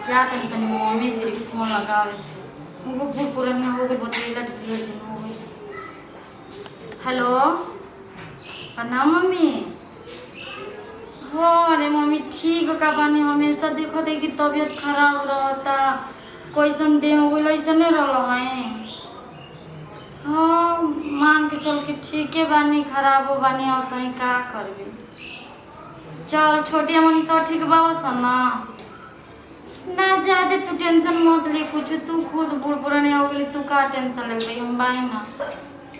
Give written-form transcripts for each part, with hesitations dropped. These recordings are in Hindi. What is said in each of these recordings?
जा तनी तनी मम्मी फिर फोन लगावे उनको फूल पुरानी हो गई बहुत लट गई दिन हो गई। हेलो प्रणाम मम्मी। हाँ अरे मम्मी ठीक का बानी हमेशा देखो थे कि तबीयत खराब रहता कैसन दे हो गई ऐसा नहीं रहा है। हाँ मान के चल के ठीक है बानी खराब हो बानी असही का करबे। चल छोटी मनी सब ठीक बाबा ना ज्यादा तू टेंशन मत ले कुछ तू खुद बूढ़ पुराने हो गई तू का टेंशन ले गई हम बाई ना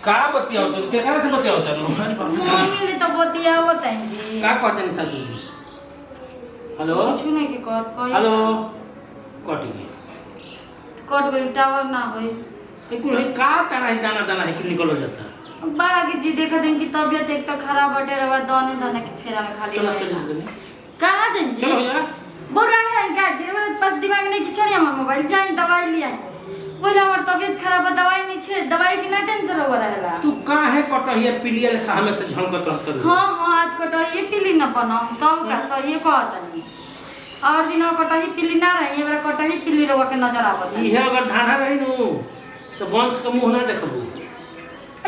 का बतियाओ तो केकरा से बतियाओ त मम्मी ले तो बतियाओ तन जी का कहते नहीं सासू जी। हेलो कुछ नहीं के कहत कहि हेलो कट गई कट गई टावर ना होई कुल है का तारा है दाना दाना है कि निकल जाता बाग जी देखत हैं कि तबीयत एक तो खराब बटे रहा दाने दाने के फेरा में खाली चलो रहेला। चलो कहां जन जी चलो यार बोरा है का जी मेरे पास दिमाग नहीं कि छोड़ी हम मोबाइल जाए दवाई ले आए बोला हमार तबीयत खराब है दवाई नहीं खे दवाई की ना टेंशन हो रहेला। तू का है कटहिया पिलिया लेखा हमें से झलकत रहत हां आज कटही पिली न बनाऊ तब का सही कहत नहीं और दिन कटही पिली ना रही एबरा कटही पिली रवा के नजर आवत इहे अगर धाना रही नु तो वंश के मुंह ना देखबू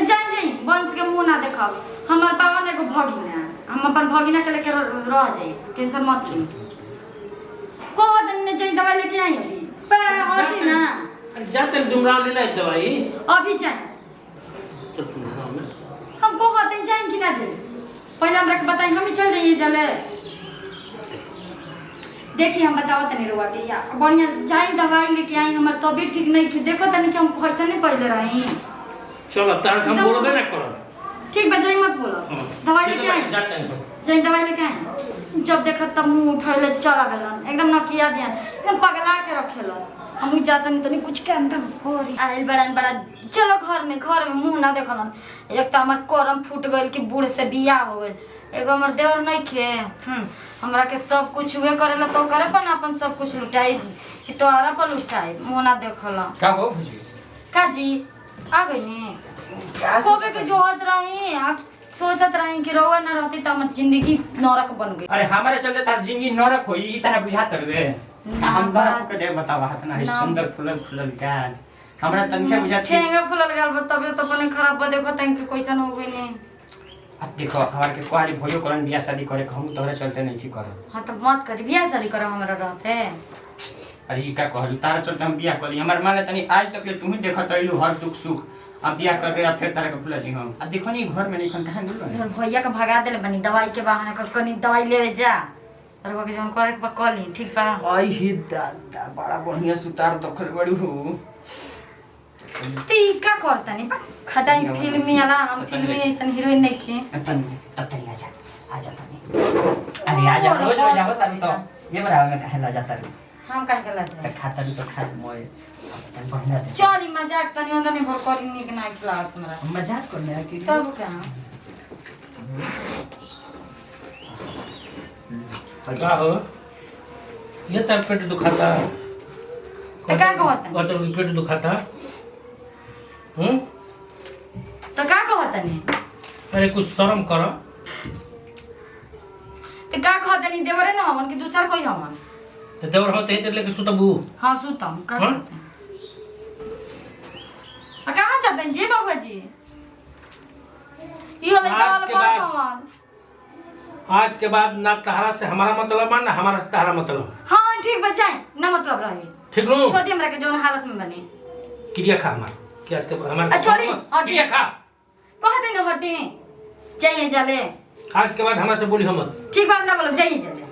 जाई जाई वंश के मुंह ना देखब हमर पावन एगो भगिना हम अपन भगिना के लेके रह जाई टेंशन मत ली कह दिन ने जाई दवाई लेके आई अभी पर होती ना अरे जाते डुमरा ले लाई दवाई अभी जाई चल तू हां मैं हम कह दिन जाई कि ना जाई पहले हमरा के बताई हम ही चल जाइए चले देखिए हम बताओ तनी रुआ के या बढ़िया जाई दवाई लेके आई हमर तबीयत ठीक नहीं थी देखो तनी कि हम पैसा नहीं पहले रही चलो तार हम बोलबे ना करो ठीक बजाई मत बोलो दवाई लेके आई जाते हैं जाई दवाई लेके आई जब देखत तब मुंह उठैले चला गेलन एकदम नकिया ध्यान एकदम पगला के रखेला हम जाता नहीं तनी कुछ के अंदर कोरी आइल बड़ा चलो घर में मुंह ना देखलन एक तो हमर करम फूट गइल कि बूढ़ से बियाह हो गइल एगो हमर देवर नहीं खे हमरा के सब कुछ हुए करेला तो करे पर अपन सब कुछ लुटाई कि तोरा पर लुटाई मुंह ना देखला का हो भुजी का जी आ गई नी कोबे के जोहत रही सोचत रही कि रोवा ना रहती तो हमर जिंदगी नरक बन गई। अरे हमारे चलते तार जिंदगी नरक होई ई तना बुझात रे हम नरक के दे बतावा हतना है सुंदर फूलल गाछ हमरा तनखे बुझात ठेंगा फूलल गाल तबे तो अपने खराब बा देखो तंग कैसन हो गई नी आ देखो हमार के कुआरी भयो करन बियाह शादी करे हम तोहरा चलते नहीं ठीक कर हां तो मत करी बियाह शादी करम हमरा रहते अरे ई का कहलू तारा चलते हम बियाह करी हमर माने तनी आज तक ले तू ही देखत आइलू हर दुख सुख अब बियाह कर गया फिर तारा के फुला जी हम आ देखो नी घर में नहीं खन कहां मिल जब भैया के भगा देले बनी दवाई के बहाने कनी दवाई लेवे जा और वो के जन करे के कली ठीक बा आई ही दादा बड़ा बढ़िया सुतार दखल बड़ी हो ती का करतनी बा खटाई फिल्मी वाला हम फिल्मी ऐसन हीरोइन नहीं खे तनी आजा तनी अरे आजा रोज रोज आवत तनी तो ये बड़ा में कहे ला जाता रे हम काहे के लाज त खाता भी तो खा मोए तनी बढ़िया से चली मजाक तनी अंदर नहीं भर करी निक ना खिलावत हमरा मजाक करने आ कि तब क्या का हो ये तार पेट दुखाता तो का कहत तो पेट दुखाता तो का कहत नहीं अरे कुछ शर्म कर तो का कहत नहीं देवरे ना हमन के दूसर कोई हमन तो देवर होते ही तेरे लेके सुतबू हां सुतम का हाँ? कहते आ कहां जाते हैं जी बाबू जी ये वाला आज के बात बाद- हमन आज के बाद ना तहरा से हमारा मतलब है ना हमारा से तहरा मतलब हां ठीक बचाए ना मतलब रही ठीक नो छोटी हमरा के जोन हालत में बने क्रिया खा हमारा कि आज के हमारे अच्छा रे, और क्रिया खा कह दे ना हटे जाइए चले आज के बाद हमारे से बोली हम ठीक बात ना बोलो जाइए चले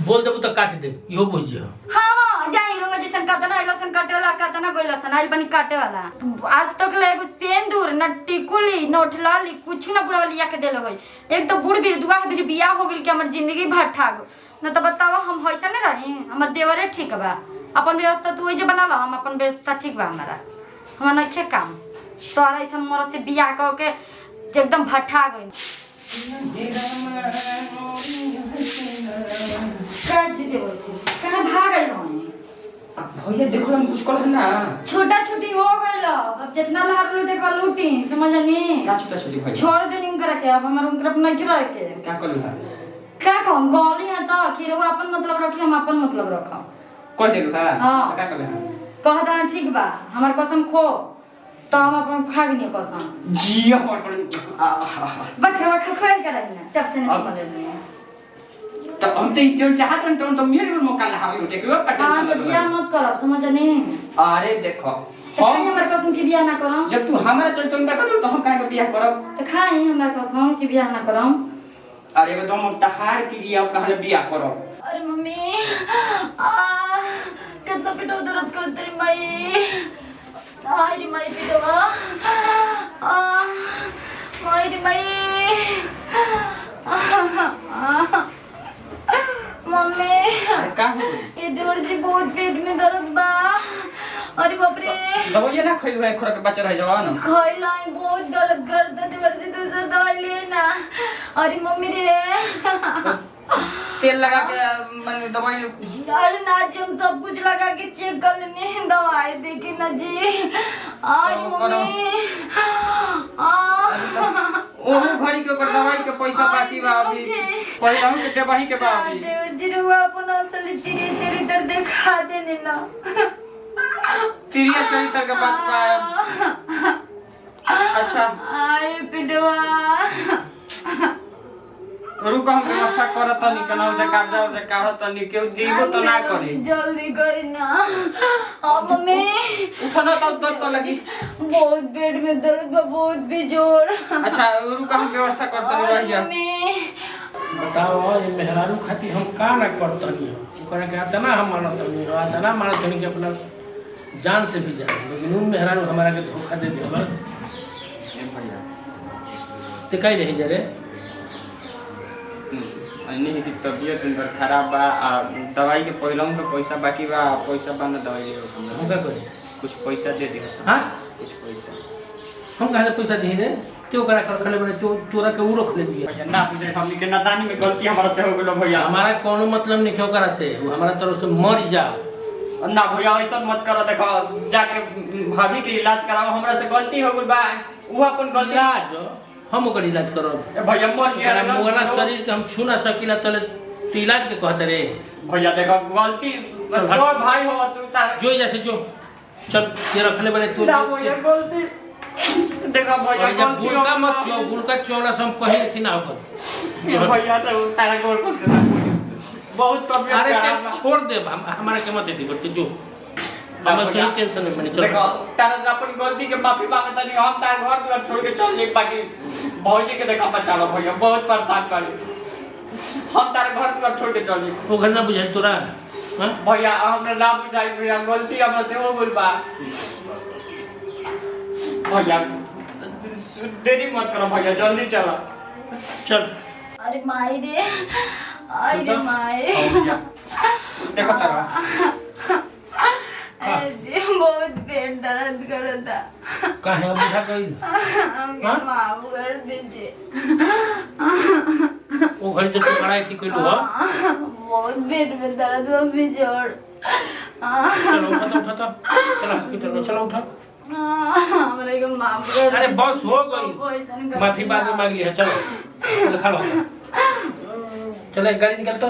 बोल देबू तो काट दे इहो बुझियो हां जाई रोगा जैसन कतना लसन काटेला कतना कोई लसन आइल बनी काटे वाला आज तक ले एगो सेंदूर न टिकुली न उठलाली कुछ न बुढ़ा वाली या के देले होई एक तो बूढ़ बीर दुआ भी बियाह हो गेल कि हमर जिंदगी भर ठाग न तो बतावा हम होइसा नहीं रही हमर देवरे ठीक बा अपन व्यवस्था तू जे बना ला हम अपन व्यवस्था ठीक बा हमारा हमरा नहीं काम तोरा ऐसा मोर से बियाह क के एकदम भट्ठा गई काजी देवल थी कहां भाग गई हो भैया देखो हम कुछ कर ना छोटा छोटी हो गइल अब जितना लार लूटे का लूटी समझनी का छोटा छोटी भैया छोड़ दे निंग करे के अब हमर उनकर अपना गिरा के का कलू है का कहम गली है तो कि रउआ अपन मतलब रखी हम अपन मतलब रखम कह देलु का हाँ। तो का कहले हम कहता है ठीक बा हमार कसम खो तो हम अपन खा गनी कसम जियो पर बखरा खोल कर रही ना तब से नहीं अब- बोले रही तो हम तो इज्जत चाहत रहन तो मेरे को मौका लहावे उठे क्यों हां पटन तो बियाह मत करब समझ नहीं अरे देखो तो खाई हमार कसम की बियाह ना करम जब तू हमारा चलते उनका कर तो हम काहे को बियाह करब तो खाई हमार कसम की बियाह ना करम अरे वो तो हम तहार के लिए अब कहले बियाह करब अरे मम्मी कितना पेटो दर्द करते रे माई आई रे माई पेटवा माई रे माई मम्मी अरे का हो ये देवर जी बहुत पेट में दर्द बा अरे बाप रे दवाई ना खइल है खोरा के बच्चा रह जावा ना खइला बहुत दर्द करता देवर जी दूसरा दवाई लेना अरे मम्मी रे तेल लगा के मैंने दवाई अरे ना जी हम सब कुछ लगा के चेक कर लेने दवाई देखी ना जी अरे मम्मी ओहो घड़ी के ऊपर दवाई के पैसा बाकी बा अभी पहिला के देबाही के बा अभी देवर जी रुआ अपन असली तेरे चरित्र दिखा देने ना तिरिया चरित्र के बात पाए अच्छा आए पिडवा रुक हम व्यवस्था करत नहीं केना से कागजा से काढ़त नहीं केहू दीबो तो ना करी जल्दी करना अब मम्मी उठना तो दर्द तो लगी बहुत पेट में दर्द बा बहुत बेजोर अच्छा रुक हम व्यवस्था करत नहीं रह जा मम्मी बताओ ये मेहरारू खातिर हम का ना करतनी हो ओकरा के आता ना हम मानतनी हो आता ना मानतनी के अपना जान से भी जान लेकिन उन मेहरारू हमारा के धोखा दे दे बस भैया ते कई रही जरे नहीं कि तबीयत उनकर खराब बा आ दवाई के पहिला में पैसा बाकी बा पैसा बना दवाई ले हम का करे कुछ पैसा दे दे हां कुछ पैसा हम कहां से पैसा दी दे ते ओकरा कर खले बने तो तोरा के उ रख ले दिया भैया ना पूछे हमनी के नादानी में गलती हमारा से हो गेलो भैया हमारा कोनो मतलब नहीं ओकरा से वो हमारा तरफ से मर जा ना भैया ऐसा मत करो देखो जाके भाभी के इलाज कराओ हमरा से गलती हो गइल बा वो अपन गलती इलाज हम ओकर इलाज करब ए भैया मर अगर गया मोरा शरीर के हम छू ना सकिला तले ते इलाज के कहते रे भैया देखो गलती चल, हट। और भाई हो तू तार जो जैसे जो चल ये रखले बने तू ना भैया गलती देखो भैया और जब गलती गुलका हो मत छुओ गुलका चौड़ा से हम कहीं थी ना होकर भैया तो तारा गोल कर देना बहुत तबीयत अरे खराब बा। ते छोड़ दे हमारा के मत दे करते जो हम सही टेंशन में बनी देखो चल तारा से अपन गलती के माफी मांगता नहीं हम तार घर द्वार छोड़ के चल ले बाकी भौजी के देखा बचा लो भैया बहुत परेशान करे हम तार घर द्वार छोड़ के चल ले वो घर ना बुझाई तोरा हां भैया हमरा ना बुझाई भैया गलती हमरा से हो गइल बा भैया देरी मत करो भैया जल्दी चला चल अरे माई रे आई रे माई देखो तारा जी बहुत पेट दर्द करता काहे बुझा गई हमके हाँ? माफ कर दीजिए वो घर जब तू बड़ाई थी कोई लोहा बहुत पेट में दर्द हुआ बेजोड़ चलो उठा चलो हॉस्पिटल में चलो उठा हमारे को माफ कर अरे बस हो गई गई माफी बाद में मांग लिया चलो चलो खा लो चलो एक गाड़ी निकल तो